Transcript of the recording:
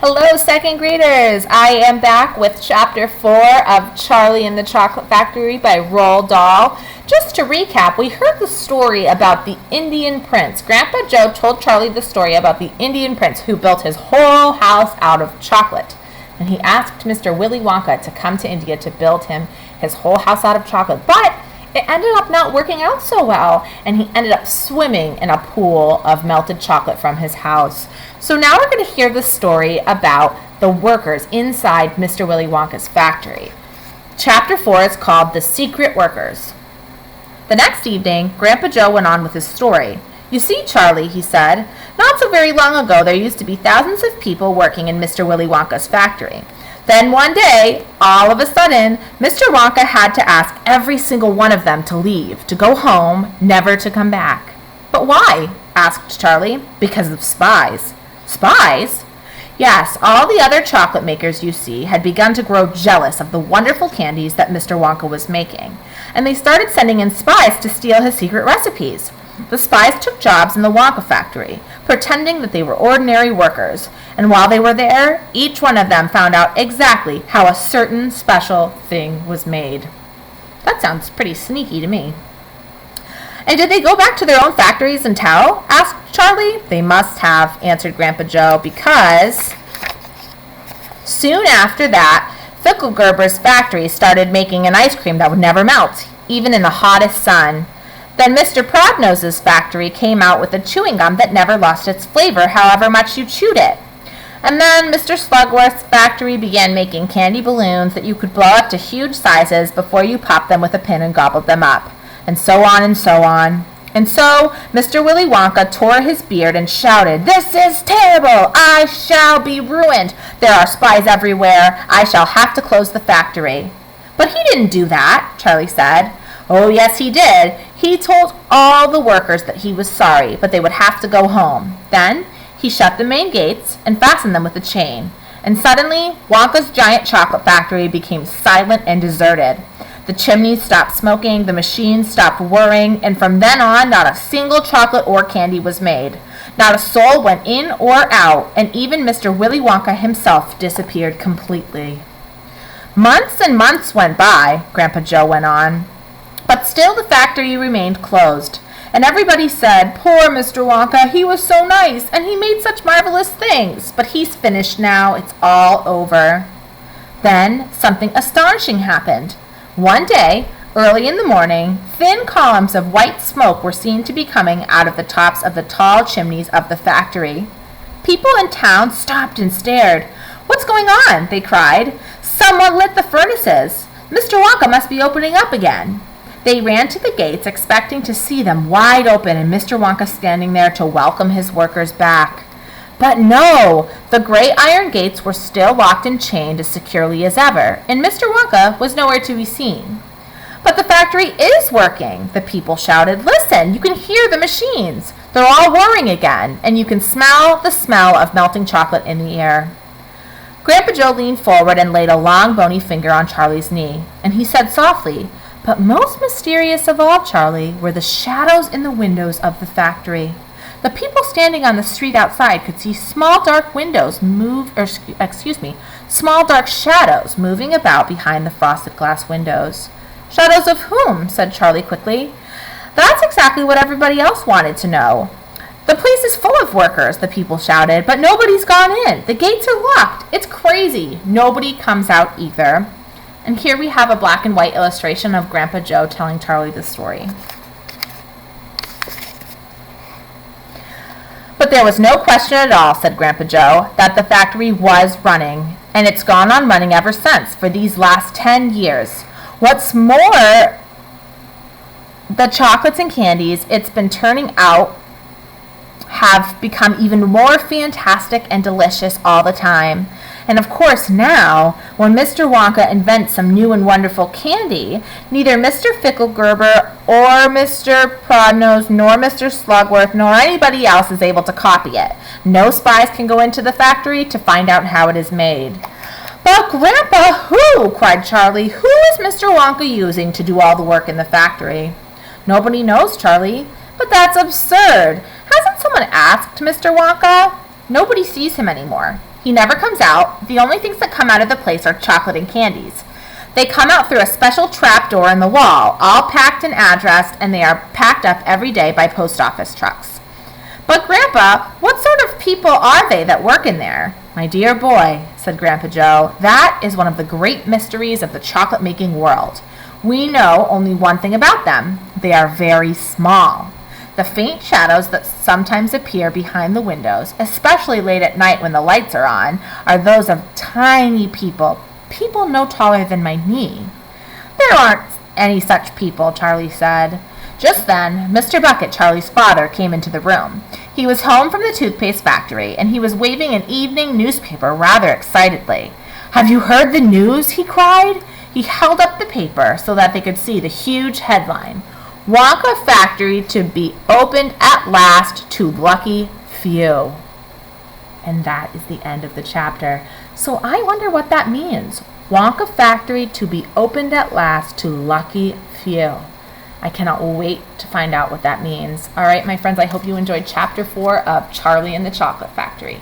Hello, second graders! I am back with Chapter 4 of Charlie and the Chocolate Factory by Roald Dahl. Just to recap, we heard the story about the Indian prince. Grandpa Joe told Charlie the story about the Indian prince who built his whole house out of chocolate. And he asked Mr. Willy Wonka to come to India to build him his whole house out of chocolate. But it ended up not working out so well, and he ended up swimming in a pool of melted chocolate from his house. So now we're going to hear the story about the workers inside Mr. Willy Wonka's factory. Chapter 4 is called The Secret Workers. The next evening, Grandpa Joe went on with his story. "You see, Charlie," he said, "not so very long ago there used to be thousands of people working in Mr. Willy Wonka's factory. Then one day, all of a sudden, Mr. Wonka had to ask every single one of them to leave, to go home, never to come back." "But why?" asked Charlie. "Because of spies." "Spies?" "Yes, all the other chocolate makers, you see, had begun to grow jealous of the wonderful candies that Mr. Wonka was making, and they started sending in spies to steal his secret recipes. The spies took jobs in the Wonka factory, pretending that they were ordinary workers, and while they were there, each one of them found out exactly how a certain special thing was made." That sounds pretty sneaky to me. "And did they go back to their own factories and tell?" asked Charlie. "They must have," answered Grandpa Joe, "because soon after that, Fickelgerber's factory started making an ice cream that would never melt, even in the hottest sun. Then Mr. Prodnose's factory came out with a chewing gum that never lost its flavor, however much you chewed it. And then Mr. Slugworth's factory began making candy balloons that you could blow up to huge sizes before you popped them with a pin and gobbled them up. And so on and so on. And so Mr. Willy Wonka tore his beard and shouted, 'This is terrible! I shall be ruined! There are spies everywhere! I shall have to close the factory.' But he didn't do that," Charlie said. "Oh, yes, he did. He told all the workers that he was sorry, but they would have to go home. Then he shut the main gates and fastened them with a chain. And suddenly, Wonka's giant chocolate factory became silent and deserted. The chimneys stopped smoking, the machines stopped whirring, and from then on, not a single chocolate or candy was made. Not a soul went in or out, and even Mr. Willy Wonka himself disappeared completely." "Months and months went by," Grandpa Joe went on. "But still the factory remained closed. And everybody said, 'Poor Mr. Wonka, he was so nice, and he made such marvelous things. But he's finished now. It's all over.' Then something astonishing happened. One day, early in the morning, thin columns of white smoke were seen to be coming out of the tops of the tall chimneys of the factory. People in town stopped and stared. 'What's going on?' they cried. 'Someone lit the furnaces. Mr. Wonka must be opening up again.' They ran to the gates, expecting to see them wide open and Mr. Wonka standing there to welcome his workers back. But no! The great iron gates were still locked and chained as securely as ever, and Mr. Wonka was nowhere to be seen. 'But the factory is working!' the people shouted. 'Listen, you can hear the machines. They're all whirring again, and you can smell the smell of melting chocolate in the air.' Grandpa Joe leaned forward and laid a long bony finger on Charlie's knee, and he said softly, 'But most mysterious of all, Charlie, were the shadows in the windows of the factory. The people standing on the street outside could see small dark small dark shadows moving about behind the frosted glass windows.' 'Shadows of whom?' said Charlie quickly. That's exactly what everybody else wanted to know. 'The place is full of workers,' the people shouted, 'but nobody's gone in. The gates are locked. It's crazy. Nobody comes out either.' And here we have a black and white illustration of Grandpa Joe telling Charlie the story. "But there was no question at all," said Grandpa Joe, "that the factory was running, and it's gone on running ever since, for these last 10 years. What's more, the chocolates and candies it's been turning out have become even more fantastic and delicious all the time. And of course now, when Mr. Wonka invents some new and wonderful candy, neither Mr. Fickelgerber or Mr. Prodnose nor Mr. Slugworth nor anybody else is able to copy it. No spies can go into the factory to find out how it is made." "But Grandpa, who?" cried Charlie. "Who is Mr. Wonka using to do all the work in the factory?" "Nobody knows, Charlie." "But that's absurd. Hasn't someone asked Mr. Wonka?" "Nobody sees him anymore. He never comes out. The only things that come out of the place are chocolate and candies. They come out through a special trap door in the wall, all packed and addressed, and they are packed up every day by post office trucks. But, Grandpa, what sort of people are they that work in there? My dear boy, said Grandpa Joe, that is one of the great mysteries of the chocolate-making world. We know only one thing about them. They are very small. The faint shadows that sometimes appear behind the windows, especially late at night when the lights are on, are those of tiny people no taller than my knee. There aren't any such people, Charlie said. Just then, Mr. Bucket, Charlie's father, came into the room. He was home from the toothpaste factory, and he was waving an evening newspaper rather excitedly. Have you heard the news? He cried. He held up the paper so that they could see the huge headline. Wonka factory to be opened at last to lucky few. And that is the end of the chapter. So I wonder what that means. Wonka factory to be opened at last to lucky few. I cannot wait to find out what that means. All right, my friends, I hope you enjoyed chapter 4 of Charlie and the Chocolate Factory.